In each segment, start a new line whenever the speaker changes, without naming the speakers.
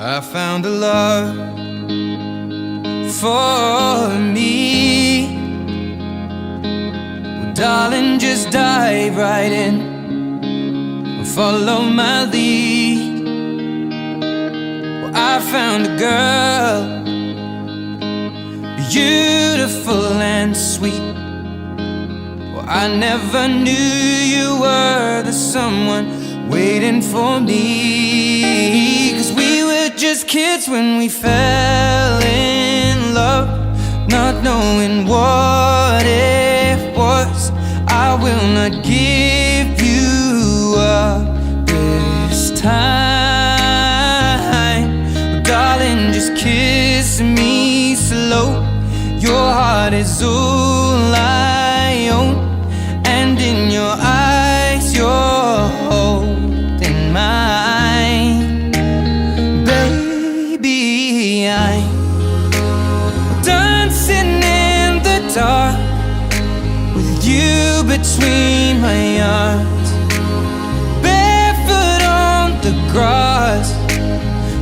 I found a love for me. Well, darling, just dive right in and follow my lead. Well, I found a girl, beautiful and sweet. Well, I never knew you were the someone waiting for me. 'Cause we were just kids when we fell in love, not knowing what it was. I will not give you up this time. Darling, just kiss me slow. Your heart is all I own, and in your eyes you're holding mine. Baby, I'm dancing in the dark with you between my arms, barefoot on the grass.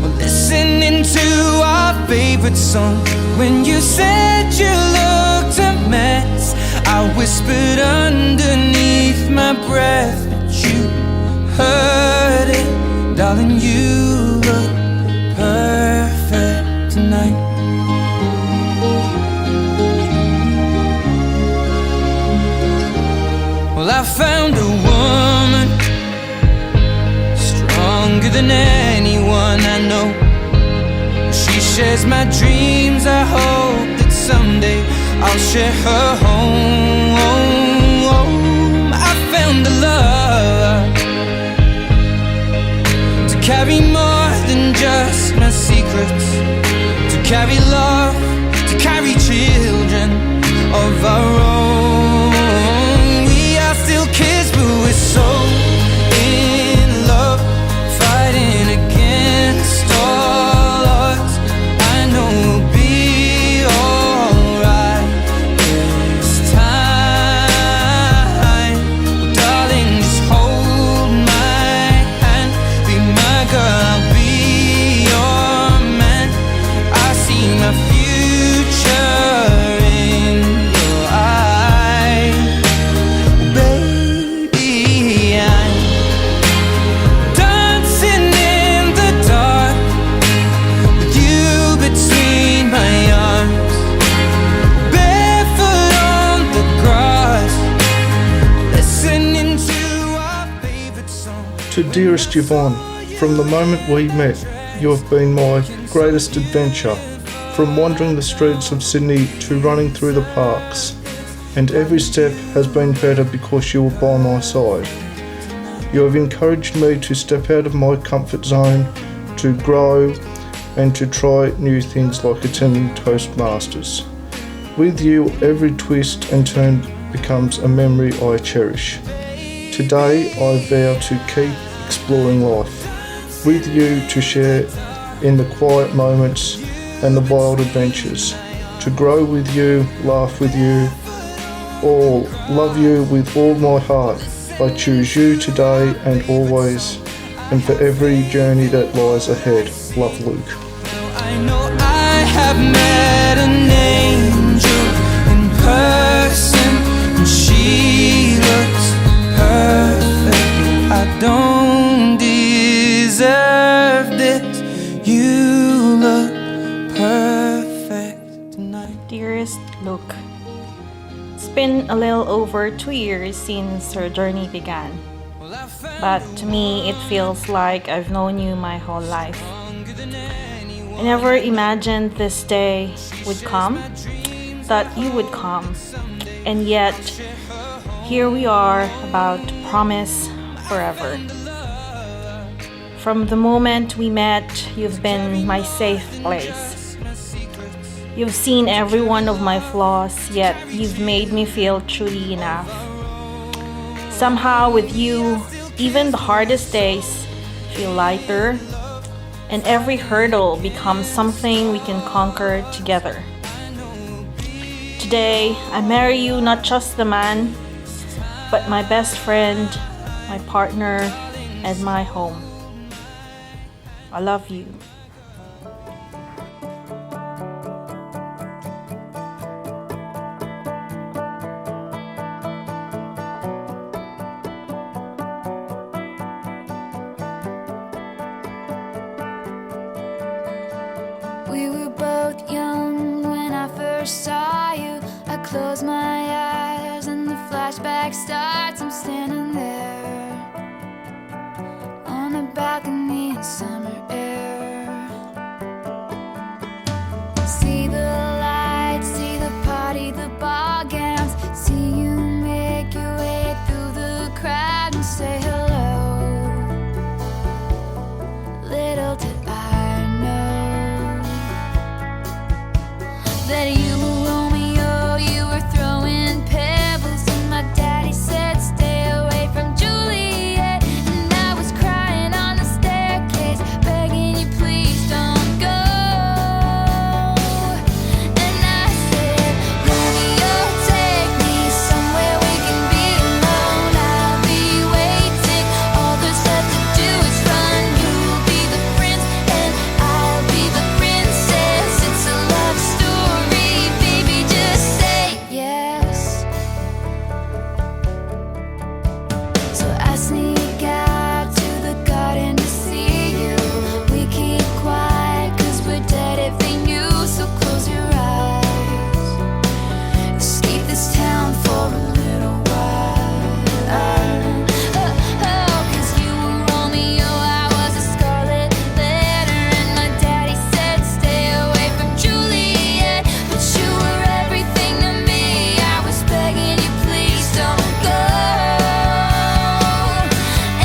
We're listening to our favorite song. When you said you looked a mess, I whispered underneath my breath, but you heard it. Darling, you look perfect tonight. Well, I found a woman stronger than anyone I know. She shares my dreams. I hope that someday I'll share her home. I found a love to carry more than just my secrets, to carry love, to carry children of our own. We are still kids, but we're so in love, fighting against all odds. I know we'll be alright this time. Well, darling, just hold my hand, be my girl, I'll be your man. I see my future in your eyes. Baby, I'm dancing in the dark with you between my arms, barefoot on the grass, listening to our favorite song.
To dearest Yvonne, from the moment we met, you have been my greatest adventure. From wandering the streets of Sydney to running through the parks, and every step has been better because you were by my side. You have encouraged me to step out of my comfort zone, to grow, and to try new things like attending Toastmasters. With you, every twist and turn becomes a memory I cherish. Today, I vow to keep exploring life, with you to share in the quiet moments and the wild adventures, to grow with you, laugh with you, all love you with all my heart. I choose you today and always, and for every journey that lies ahead. Love, Luke.
I know I have met an angel in person, and she looks perfect. I don't deserve this. You look perfect tonight.
Dearest Luke, it's been a little over 2 years since our journey began, but to me it feels like I've known you my whole life. I never imagined this day would come, that you would come, and yet here we are about to promise forever. From the moment we met, you've been my safe place. You've seen every one of my flaws, yet you've made me feel truly enough. Somehow with you, even the hardest days feel lighter, and every hurdle becomes something we can conquer together. Today, I marry you, not just the man, but my best friend, my partner, and my home. I love you.
We were both young when I first saw you. I close my eyes and the flashback starts. I'm standing there on a balcony in summer air. See the lights, see the party, the ball gowns. See you make your way through the crowd and say hello. Little did I know that you were Romeo, you were throwing pebbles, and my daddy said stay away from Juliet. And I was crying on the staircase, begging you please don't go. And I said, Romeo, take me somewhere we can be alone. I'll be waiting, all there's left to do is run. You'll be the prince and I'll be the princess. It's a love story, baby, just say yes. So I sneak out to the garden to see you. We keep quiet 'cause we're dead if they knew. So close your eyes, escape this town for a little while. Oh, 'cause you were Romeo, I was a scarlet letter, and my daddy said stay away from Juliet. But you were everything to me, I was begging you please don't go.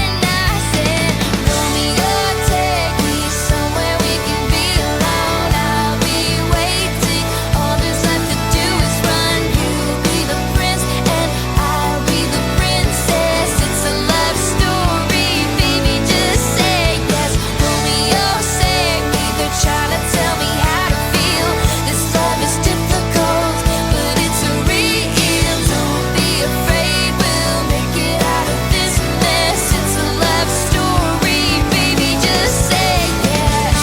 And I said, Romeo, take me somewhere we can be alone. I'll be waiting, all there's left to do is run. You'll be the prince and I'll be the princess. It's a love story, baby, just say yes. Romeo, save me, they're trying to tell me how to feel. This love is difficult, but it's real. Don't be afraid, we'll make it out of this mess. It's a love story, baby, just say yes.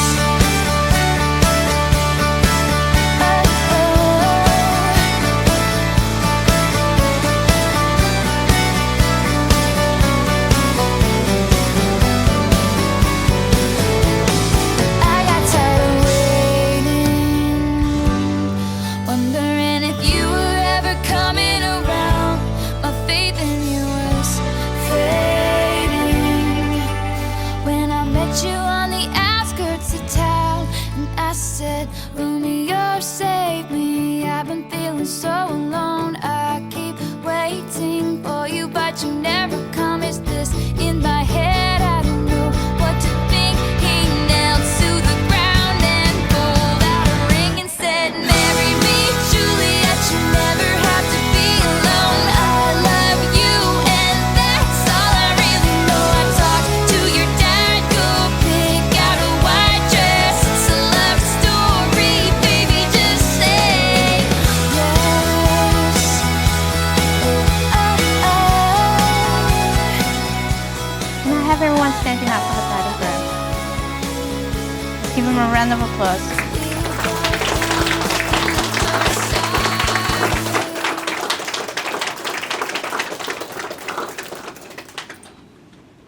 I got tired of waiting, wondering if you were ever coming around. My faith in you was fading when I met you on the outskirts of town. And I said, Romeo, save me, I've been feeling so alone. I keep waiting for you, but you never come. Is this in my head? I don't know what to think. He knelt to the ground and pulled out a ring and said, marry me, Juliet, you never have to be alone. I love you and that's all I really know. I talked to your dad, go pick out a white dress. It's a love story, baby, just say yes.
Can I have everyone standing up for the bride and groom? Give them a round of applause.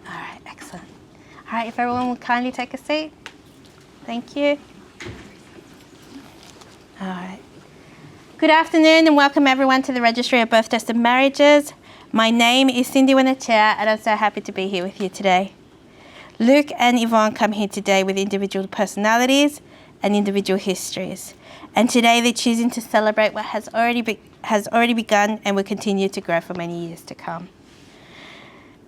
All right, excellent. All right, if everyone will kindly take a seat. Thank you. All right. Good afternoon and welcome everyone to the Registry of Birth, Deaths and Marriages. My name is Cindy Winnachair and I'm so happy to be here with you today. Luke and Yvonne come here today with individual personalities and individual histories. And today they're choosing to celebrate what has already begun and will continue to grow for many years to come.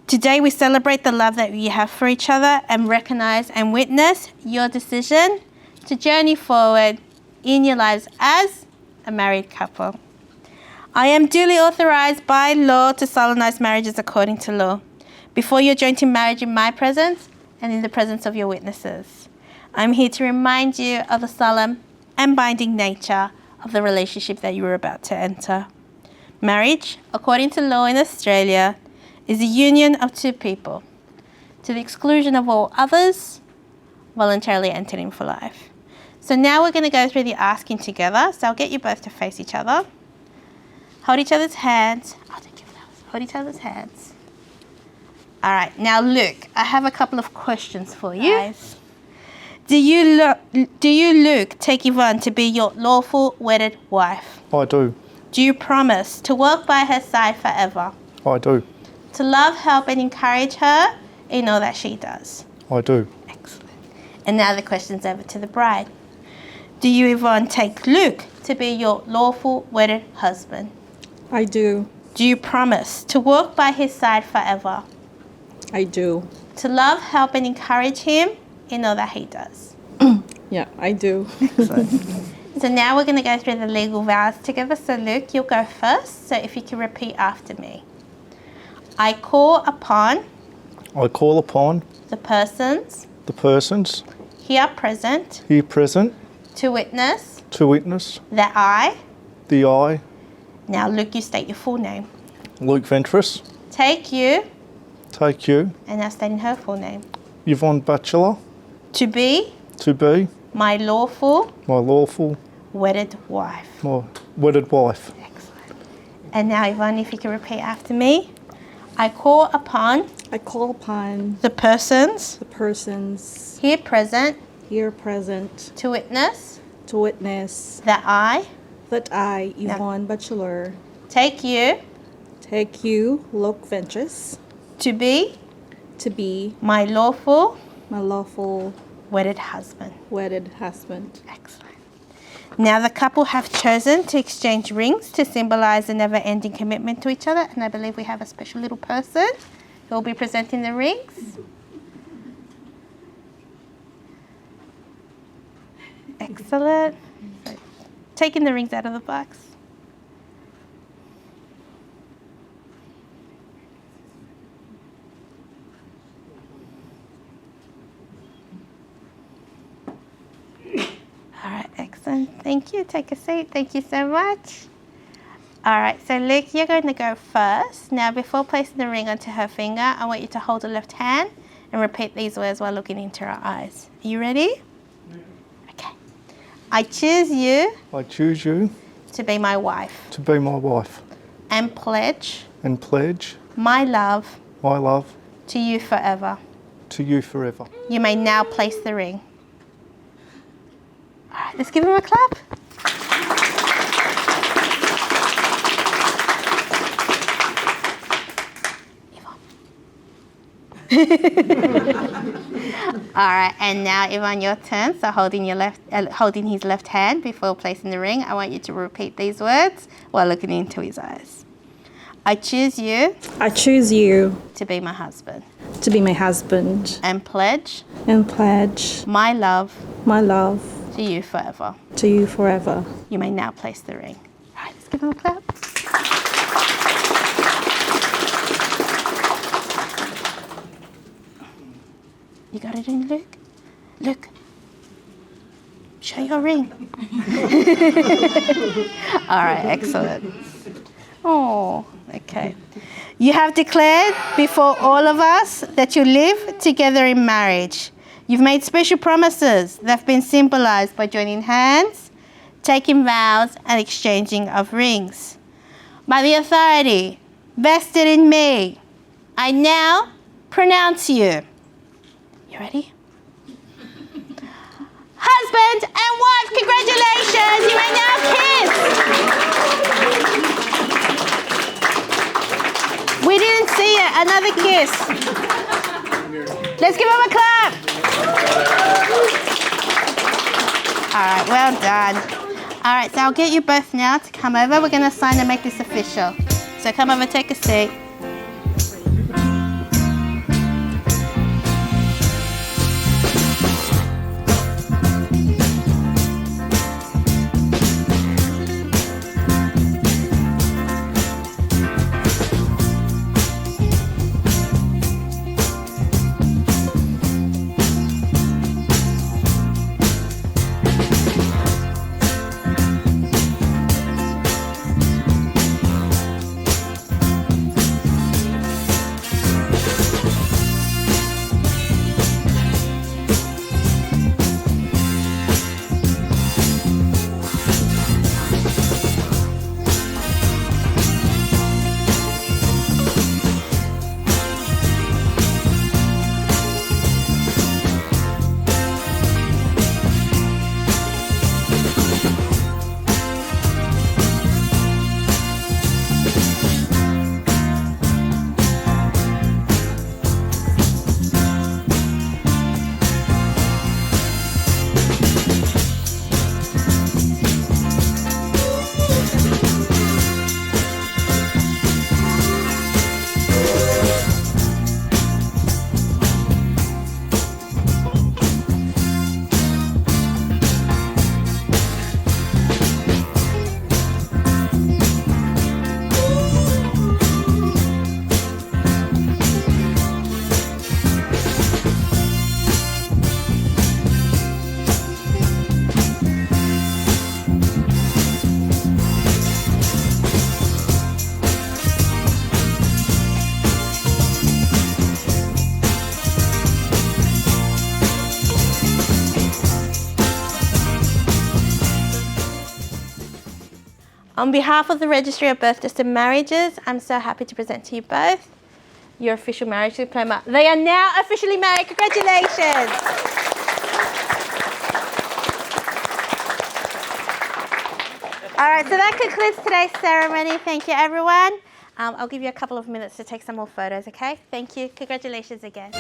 Today we celebrate the love that you have for each other and recognize and witness your decision to journey forward in your lives as a married couple. I am duly authorized by law to solemnize marriages according to law. Before you're joined in marriage in my presence and in the presence of your witnesses, I'm here to remind you of the solemn and binding nature of the relationship that you are about to enter. Marriage, according to law in Australia, is a union of two people, to the exclusion of all others, voluntarily entered in for life. So now we're going to go through the asking together. So I'll get you both to face each other. Hold each other's hands. Hold each other's hands. All right, now Luke, I have a couple of questions for you. Guys.
Do you, Luke, take Yvonne to be your lawful wedded wife?
I do.
Do you promise to work by her side forever?
I do.
To love, help and encourage her in all that she does?
I do.
Excellent. And now the question's over to the bride. Do you, Yvonne, take Luke to be your lawful wedded husband?
I do.
Do you promise to walk by his side forever?
I do.
To love, help and encourage him in all that he does?
Yeah, I do.
So now we're going to go through the legal vows together. So Luke, you'll go first. So if you can repeat after me. I call upon
the
persons here present to witness that I, now Luke, you state your full name,
Luke Ventris,
take you, and now stating her full name,
Yvonne Bachelor,
to be my lawful wedded wife. Excellent. And now Yvonne, if you can repeat after me. I call upon
the persons
here present
to witness
that I,
Yvonne Bachelor,
take you,
Luke Ventris,
to be my lawful wedded husband.
husband.
Excellent. Now the couple have chosen to exchange rings to symbolize a never-ending commitment to each other, and I believe we have a special little person who will be presenting the rings. Excellent. So, taking the rings out of the box. All right, excellent. Thank you. Take a seat. Thank you so much. All right, so Luke, you're going to go first. Now, before placing the ring onto her finger, I want you to hold the left hand and repeat these words while looking into her eyes. Are you ready? Okay. I choose you to be my wife and pledge my love to you forever. You may now place the ring. All right, let's give him a clap. All right, and now Yvonne, your turn. So holding his left hand before placing the ring, I want you to repeat these words while looking into his eyes. I choose you to be my husband and pledge my love to you forever. You may now place the ring. All right, let's give him a clap. You got it in, Luke? Luke, show your ring. All right, excellent. Oh, okay. You have declared before all of us that you live together in marriage. You've made special promises that have been symbolized by joining hands, taking vows, and exchanging of rings. By the authority vested in me, I now pronounce you. You ready? Husband and wife, congratulations! You may now kiss. We didn't see it. Another kiss. Let's give him a clap. All right, well done. All right, so I'll get you both now to come over. We're going to sign and make this official. So come over, take a seat. On behalf of the Registry of Birth, Deaths and Marriages, I'm so happy to present to you both your official marriage diploma. They are now officially married. Congratulations. All right, so that concludes today's ceremony. Thank you, everyone. I'll give you a couple of minutes to take some more photos, okay? Thank you. Congratulations again.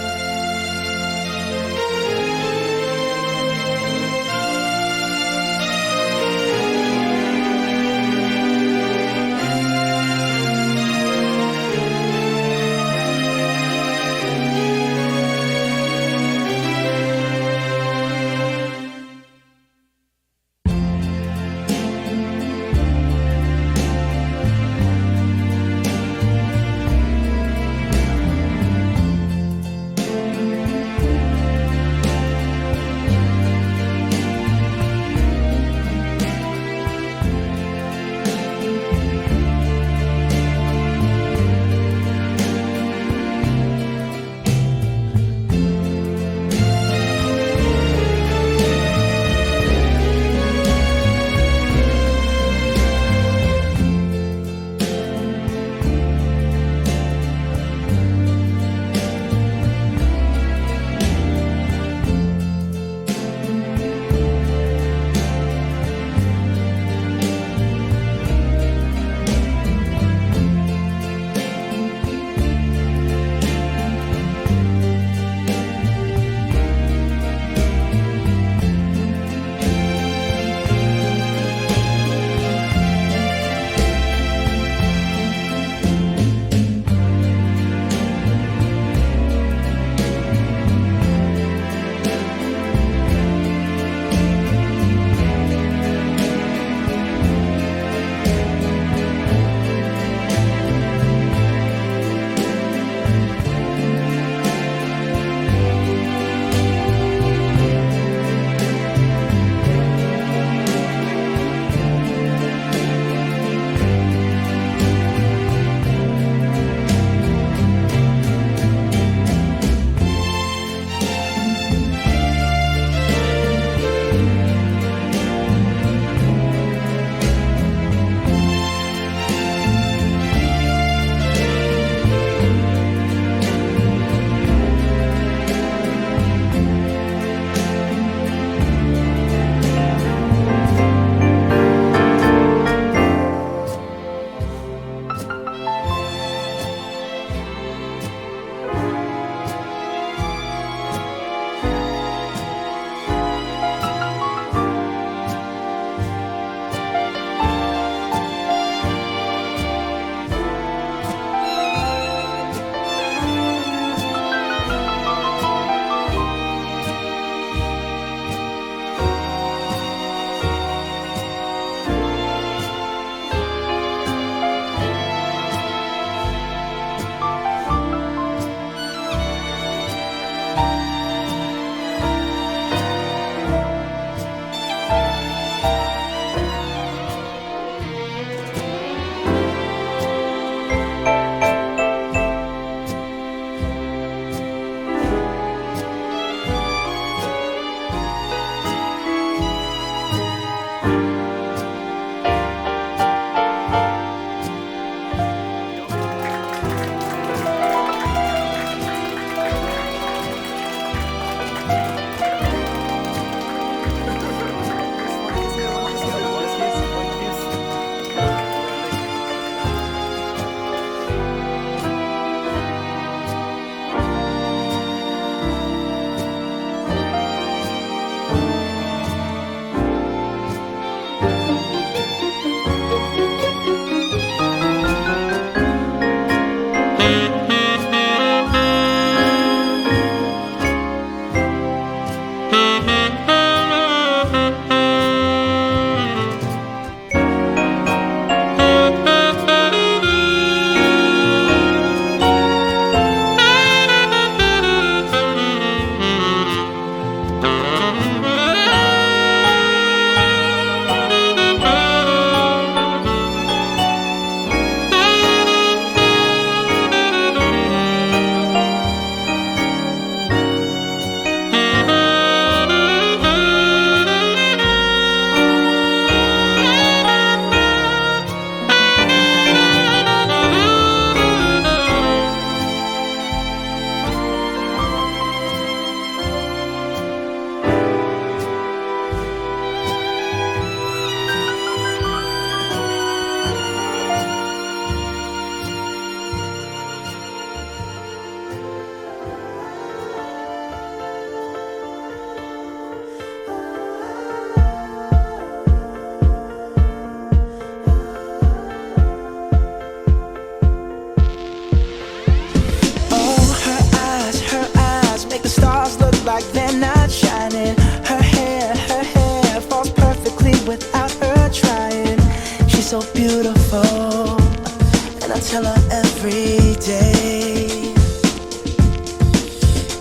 tell her every day.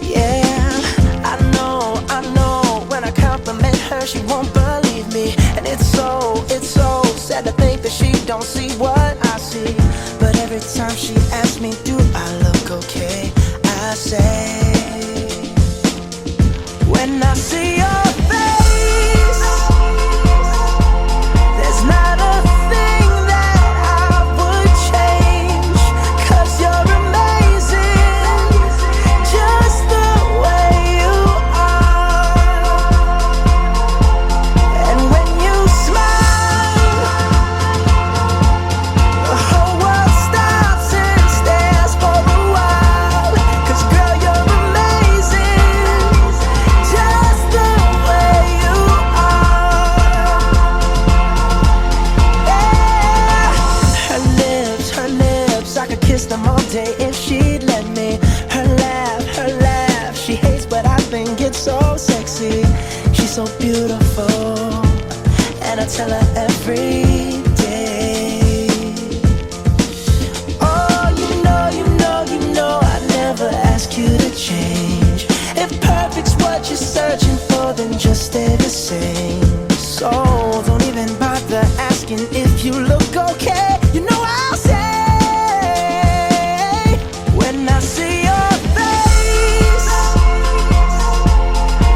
Yeah, I know, when I compliment her, she won't believe me. And it's so sad to think that she don't see what I see. But every time she asks me, do I look okay? I say, when I see your face, there's not a thing that I would change. 'Cause you're amazing, just the way you are. And when you smile, the whole world stops and stares for a while. 'Cause girl, you're amazing, just the way you are. Yeah. Her lips, I could kiss them all day if she'd let me. Her laugh, she hates but I think it's so sexy. She's so beautiful, and I tell her every day. Oh, you know, I never ask you to change. If perfect's what you're searching for, then just stay the same. So don't even bother asking if you look okay. You know I'll say, when I see your face,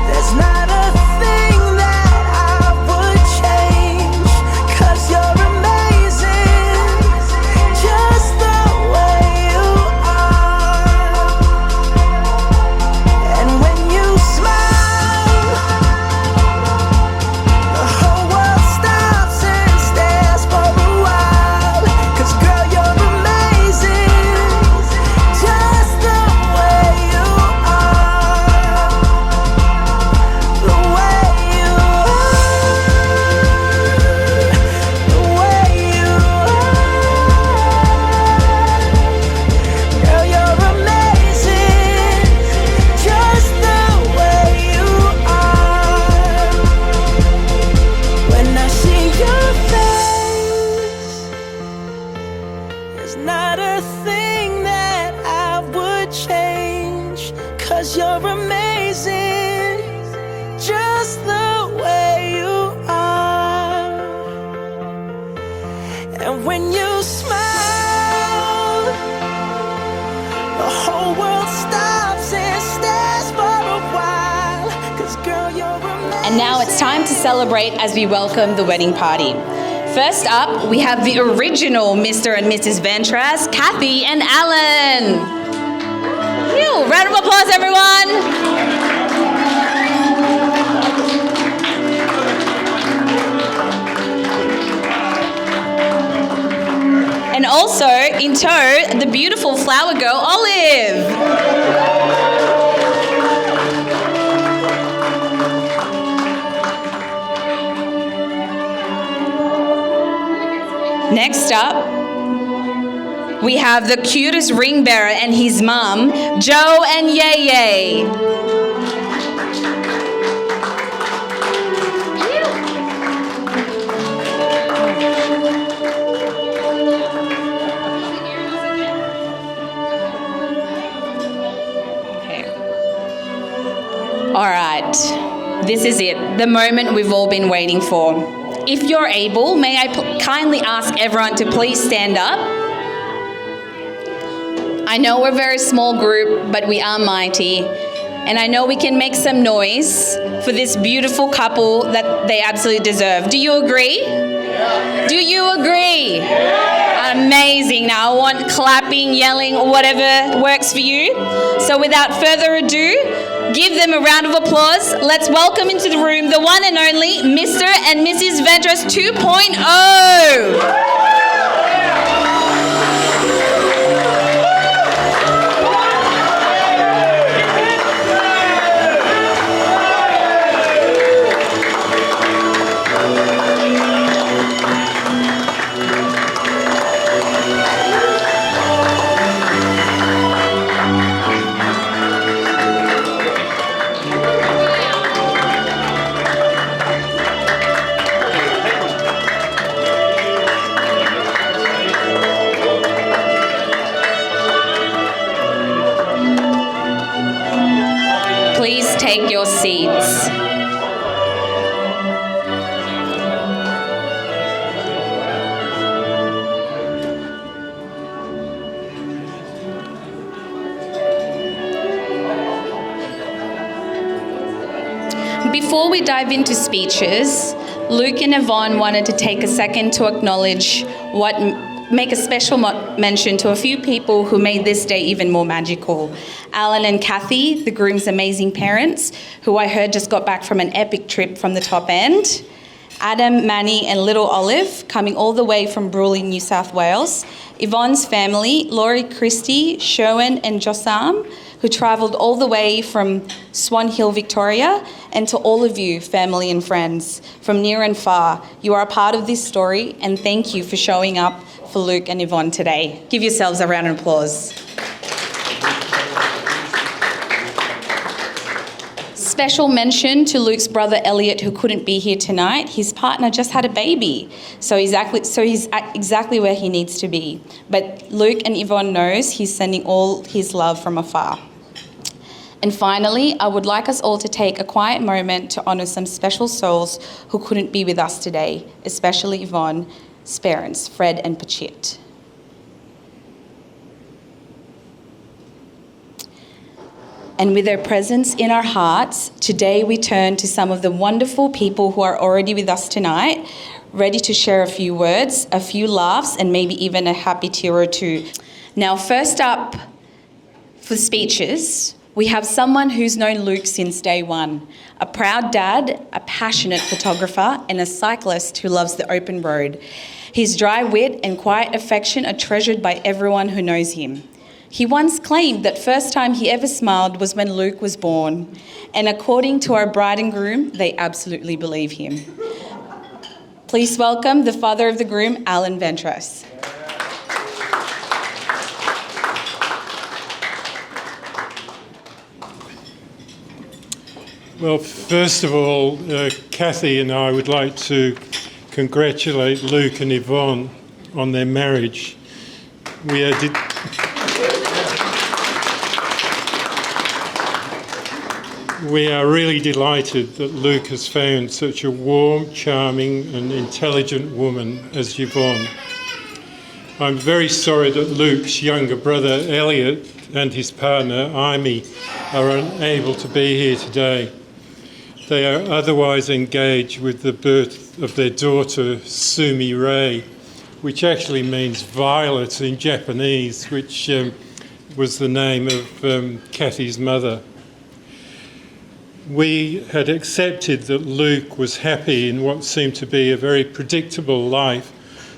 there's not a thing that I would change. 'Cause you're amazing, just the way you are. And when you smile, the whole world stops and stares for a while. 'Cause girl, you're amazing, just the way you are. The way you are. The way you are. Girl, you're amazing, just the way you are. When I see your face, there's not a thing that I would change. 'Cause you're amazing, just the way you are. And when you smile, the whole world stops and stares for a while. 'Cause girl, you're amazing.
And now it's time to celebrate as we welcome the wedding party. First up, we have the original Mr. and Mrs. Ventras, Kathy and Alan. Phew, round of applause, everyone. And also, in tow, the beautiful flower girl, Olive. Next up, we have the cutest ring bearer and his mum, Joe and Yay. All right, this is it, the moment we've all been waiting for. If you're able, may I kindly ask everyone to please stand up? I know we're a very small group, but we are mighty. And I know we can make some noise for this beautiful couple that they absolutely deserve. Do you agree? Yeah. Do you agree? Yeah. Amazing. Now I want clapping, yelling, whatever works for you. So without further ado, give them a round of applause. Let's welcome into the room the one and only Mr. and Mrs. Ventras 2.0. Before we dive into speeches, Luke and Yvonne wanted to take a second to acknowledge make a special mention to a few people who made this day even more magical. Alan and Kathy, the groom's amazing parents, who I heard just got back from an epic trip from the top end. Adam, Manny and little Olive, coming all the way from Brewery, New South Wales. Yvonne's family, Laurie, Christie, Sherwin and Jossam, who travelled all the way from Swan Hill, Victoria, and to all of you, family and friends, from near and far. You are a part of this story, and thank you for showing up for Luke and Yvonne today. Give yourselves a round of applause. Special mention to Luke's brother Elliot, who couldn't be here tonight. His partner just had a baby, so he's exactly where he needs to be. But Luke and Yvonne knows he's sending all his love from afar. And finally, I would like us all to take a quiet moment to honour some special souls who couldn't be with us today, especially Yvonne's parents, Fred and Pachit. And with their presence in our hearts, today we turn to some of the wonderful people who are already with us tonight, ready to share a few words, a few laughs, and maybe even a happy tear or two. Now, first up for speeches, we have someone who's known Luke since day one, a proud dad, a passionate photographer, and a cyclist who loves the open road. His dry wit and quiet affection are treasured by everyone who knows him. He once claimed that first time he ever smiled was when Luke was born, and according to our bride and groom, they absolutely believe him. Please welcome the father of the groom, Alan Ventros.
Well, first of all, Kathy and I would like to congratulate Luke and Yvonne on their marriage. We are really delighted that Luke has found such a warm, charming and intelligent woman as Yvonne. I'm very sorry that Luke's younger brother Elliot and his partner Amy are unable to be here today. They are otherwise engaged with the birth of their daughter Sumi Ray, which actually means violet in Japanese, which was the name of Kathy's mother. We had accepted that Luke was happy in what seemed to be a very predictable life,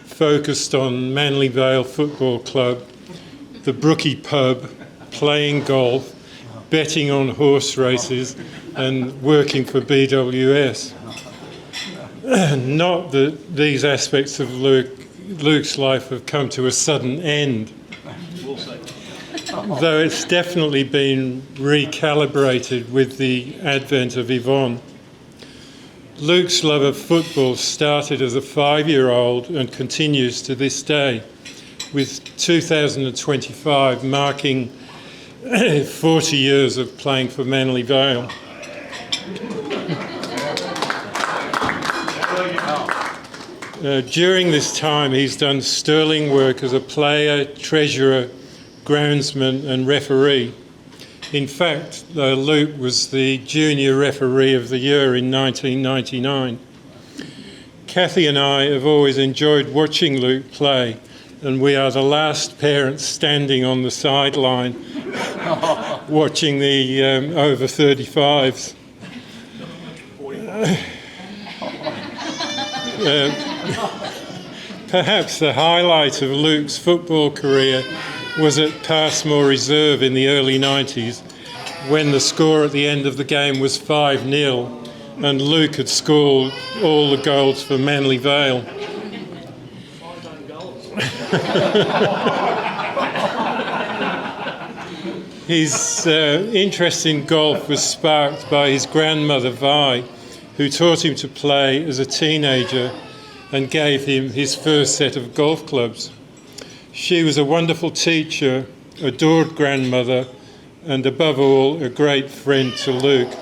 focused on Manly Vale Football Club, the Brookie pub, playing golf, betting on horse races and working for BWS. Not that these aspects of Luke's life have come to a sudden end, though it's definitely been recalibrated with the advent of Yvonne. Luke's love of football started as a 5-year-old and continues to this day, with 2025 marking 40 years of playing for Manly Vale. During this time, he's done sterling work as a player, treasurer, groundsman and referee. In fact, Luke was the junior referee of the year in 1999. Kathy and I have always enjoyed watching Luke play, and we are the last parents standing on the sideline watching the over 35s. Perhaps the highlight of Luke's football career was at Passmore Reserve in the early 90s, when the score at the end of the game was 5-0 and Luke had scored all the goals for Manly Vale. His interest in golf was sparked by his grandmother Vi, who taught him to play as a teenager and gave him his first set of golf clubs. She was a wonderful teacher, adored grandmother, and above all, a great friend to Luke.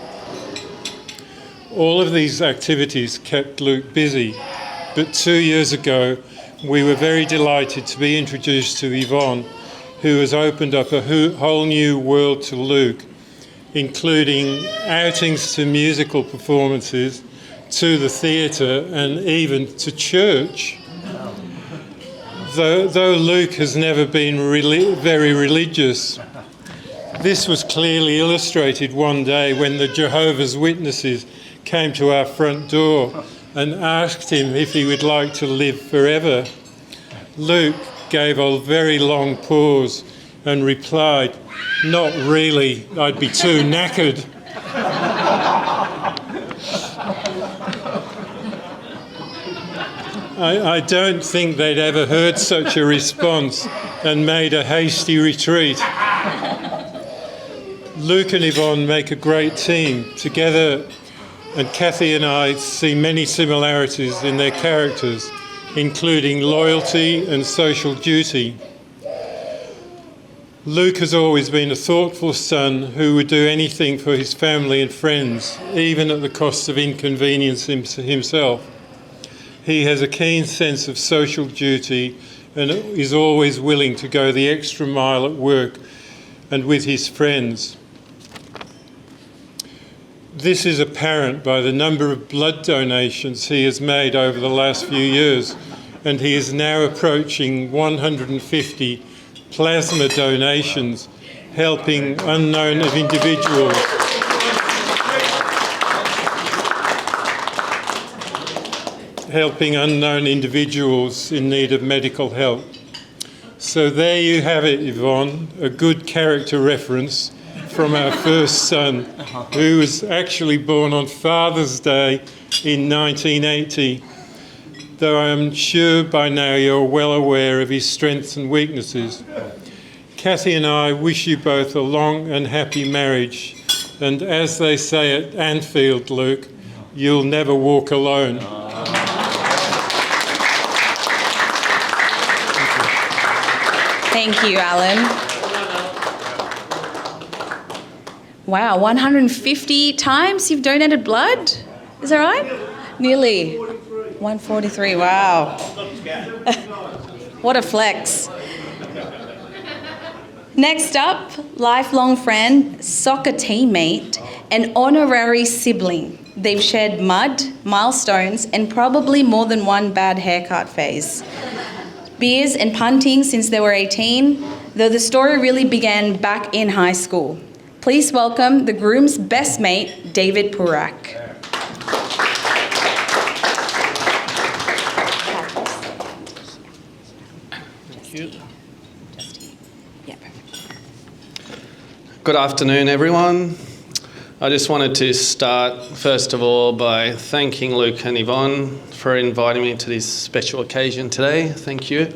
All of these activities kept Luke busy, but 2 years ago, we were very delighted to be introduced to Yvonne, who has opened up a whole new world to Luke including outings to musical performances, to the theatre and even to church. Though Luke has never been very religious, this was clearly illustrated one day when the Jehovah's Witnesses came to our front door and asked him if he would like to live forever. Luke gave a very long pause and replied, "Not really, I'd be too knackered." I don't think they'd ever heard such a response and made a hasty retreat. Luke and Yvonne make a great team together, and Kathy and I see many similarities in their characters, including loyalty and social duty. Luke has always been a thoughtful son who would do anything for his family and friends, even at the cost of inconvenience himself. He has a keen sense of social duty and is always willing to go the extra mile at work and with his friends. This is apparent by the number of blood donations he has made over the last few years, and he is now approaching 150 plasma donations, helping unknown individuals. Helping unknown individuals in need of medical help. So there you have it, Yvonne, a good character reference from our first son, who was actually born on Father's Day in 1980, though I am sure by now you're well aware of his strengths and weaknesses. Kathy and I wish you both a long and happy marriage, and as they say at Anfield, Luke, you'll never walk alone.
Thank you, Alan. Wow, 150 times you've donated blood? Is that right? Nearly. 143, wow. What a flex. Next up, lifelong friend, soccer teammate, and honorary sibling. They've shared mud, milestones, and probably more than one bad haircut phase. Beers and punting since they were 18, though the story really began back in high school. Please welcome the groom's best mate, David Purak.
Thank you. Good afternoon, everyone. I just wanted to start, first of all, by thanking Luke and Yvonne for inviting me to this special occasion today. Thank you.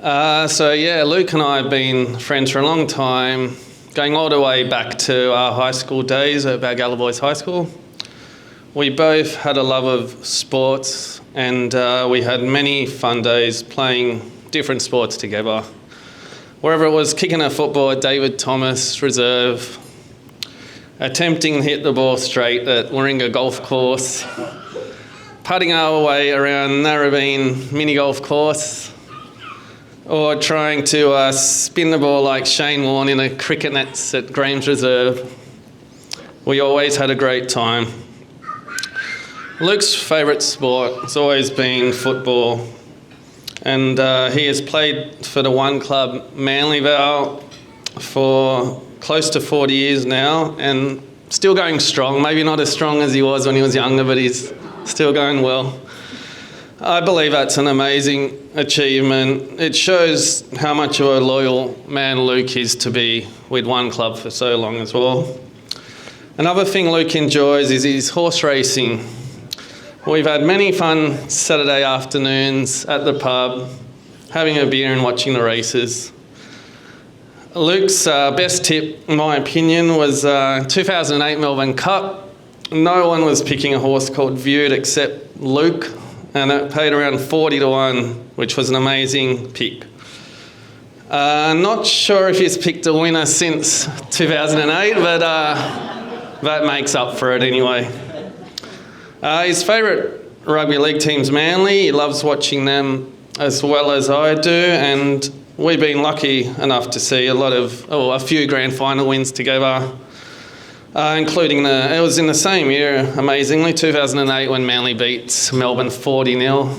Luke and I have been friends for a long time, going all the way back to our high school days at Balgala Boys High School. We both had a love of sports, and we had many fun days playing different sports together. Wherever it was kicking a football at David Thomas Reserve, attempting to hit the ball straight at Warringah Golf Course, putting our way around Narrabeen Mini Golf Course, or trying to spin the ball like Shane Warne in a cricket nets at Graham's Reserve. We always had a great time. Luke's favourite sport has always been football, and he has played for the one club, Manlyvale, for close to 40 years now, and still going strong. Maybe not as strong as he was when he was younger, but he's still going well. I believe that's an amazing achievement. It shows how much of a loyal man Luke is to be with one club for so long as well. Another thing Luke enjoys is his horse racing. We've had many fun Saturday afternoons at the pub, having a beer and watching the races. Luke's best tip, in my opinion, was 2008 Melbourne Cup. No one was picking a horse called Viewed except Luke, and it paid around 40-1, which was an amazing pick. Not sure if he's picked a winner since 2008, but that makes up for it anyway. His favourite rugby league team's Manly. He loves watching them as well as I do, and we've been lucky enough to see a few grand final wins together, including it was in the same year, amazingly, 2008, when Manly beat Melbourne 40-0.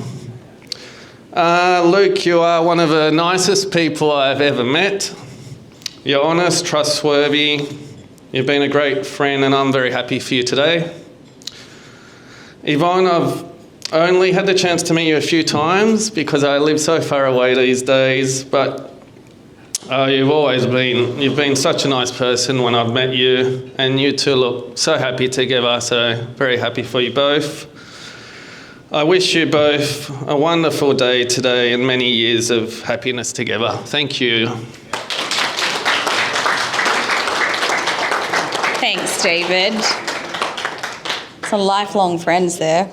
Luke, you are one of the nicest people I've ever met. You're honest, trustworthy. You've been a great friend, and I'm very happy for you today. Yvonne, I've only had the chance to meet you a few times because I live so far away these days, but you've been such a nice person when I've met you, and you two look so happy together, so very happy for you both. I wish you both a wonderful day today and many years of happiness together. Thank you.
Thanks, David. Some lifelong friends there.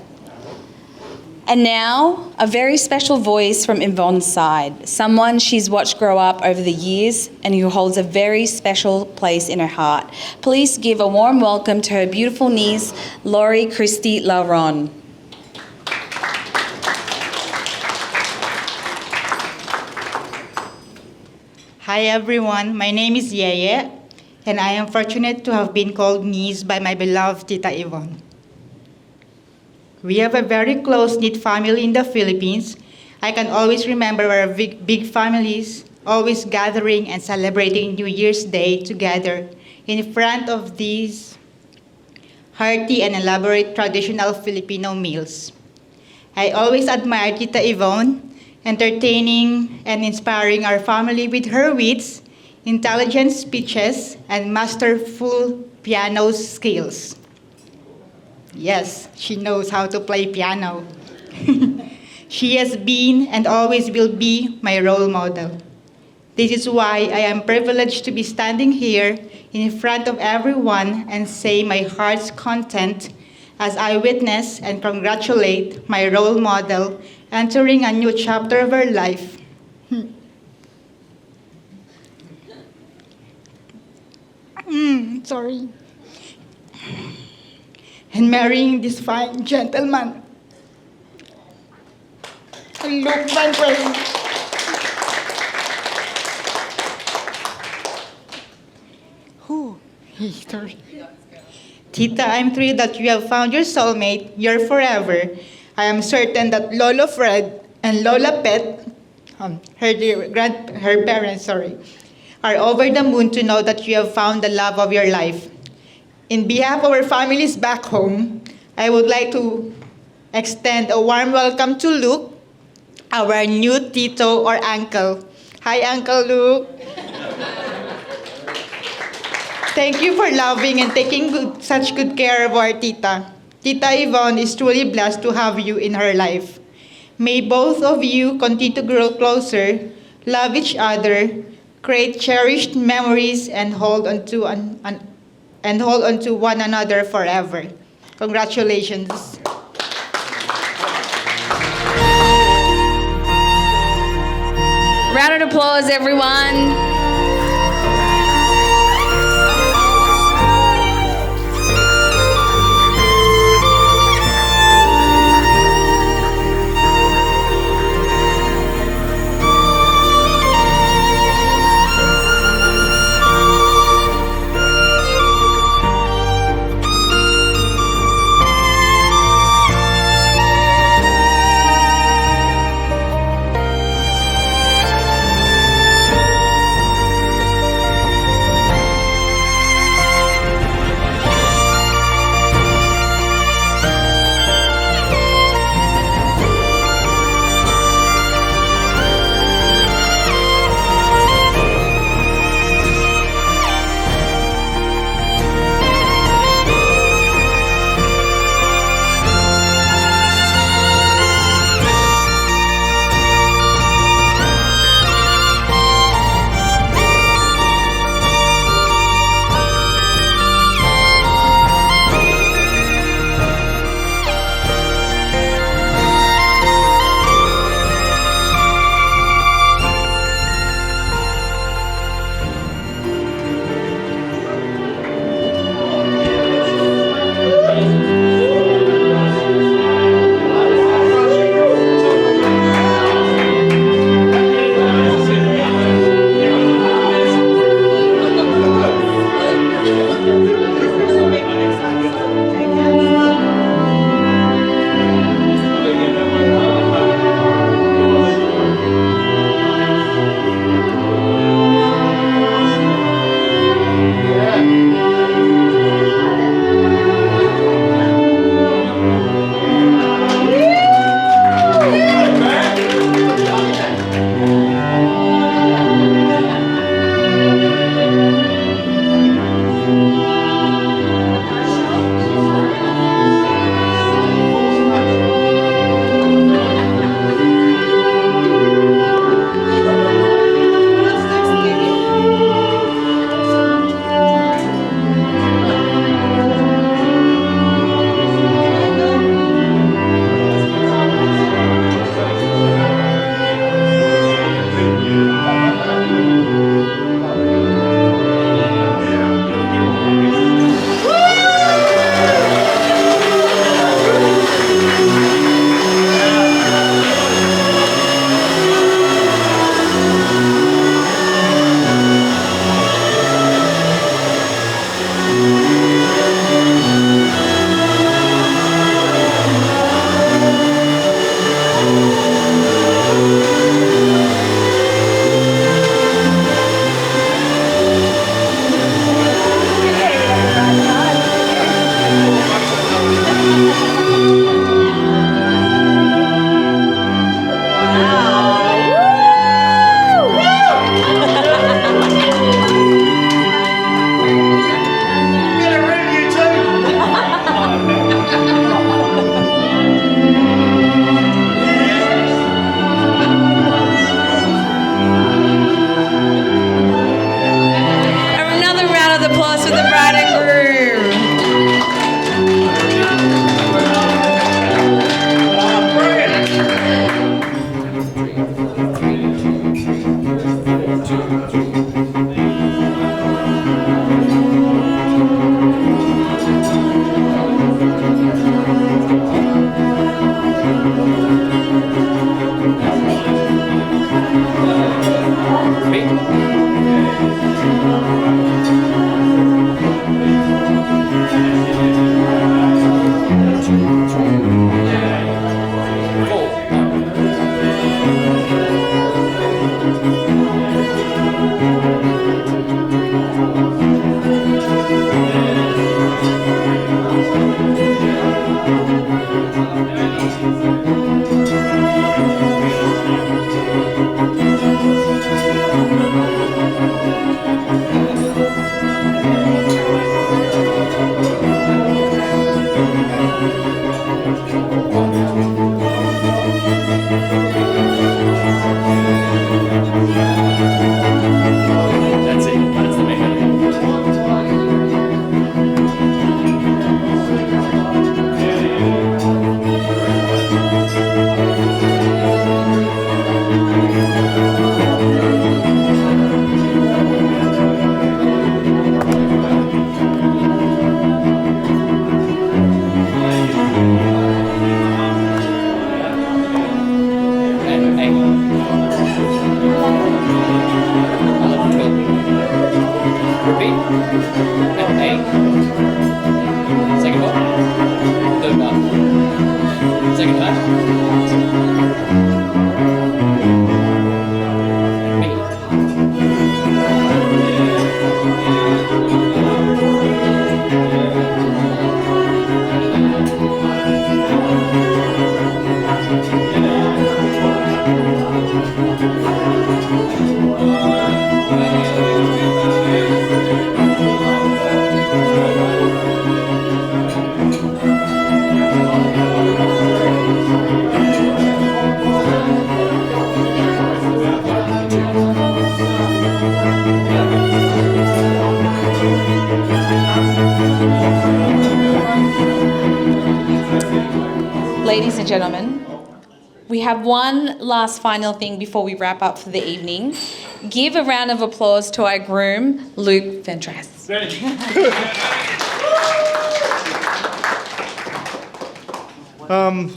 And now, a very special voice from Yvonne's side, someone she's watched grow up over the years and who holds a very special place in her heart. Please give a warm welcome to her beautiful niece, Laurie Christie Laron.
Hi everyone, my name is Yeye, and I am fortunate to have been called niece by my beloved Tita Yvonne. We have a very close-knit family in the Philippines. I can always remember our big families always gathering and celebrating New Year's Day together in front of these hearty and elaborate traditional Filipino meals. I always admired Tita Yvonne, entertaining and inspiring our family with her wits, intelligent speeches, and masterful piano skills. Yes, she knows how to play piano. She has been and always will be my role model. This is why I am privileged to be standing here in front of everyone and say my heart's content as I witness and congratulate my role model entering a new chapter of her life. Sorry. And marrying this fine gentleman. Look, my friend. Sorry. Tita, I'm thrilled that you have found your soulmate, your forever. I am certain that Lolo Fred and Lola Pet, her parents, are over the moon to know that you have found the love of your life. In behalf of our families back home, I would like to extend a warm welcome to Luke, our new tito or uncle. Hi, Uncle Luke. Thank you for loving and taking such good care of our tita. Tita Yvonne is truly blessed to have you in her life. May both of you continue to grow closer, love each other, create cherished memories, and hold on to one another forever. Congratulations.
Round of applause, everyone.
That's it. That's the main thing. Repeat. And A. Second bar. Third bar. Second time.
Ladies and gentlemen, we have one last final thing before we wrap up for the evening. Give a round of applause to our groom, Luke Ventras.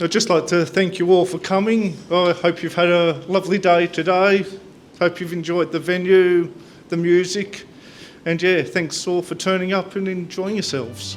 I'd just like to thank you all for coming. I hope you've had a lovely day today. Hope you've enjoyed the venue, the music, and yeah, thanks all for turning up and enjoying yourselves.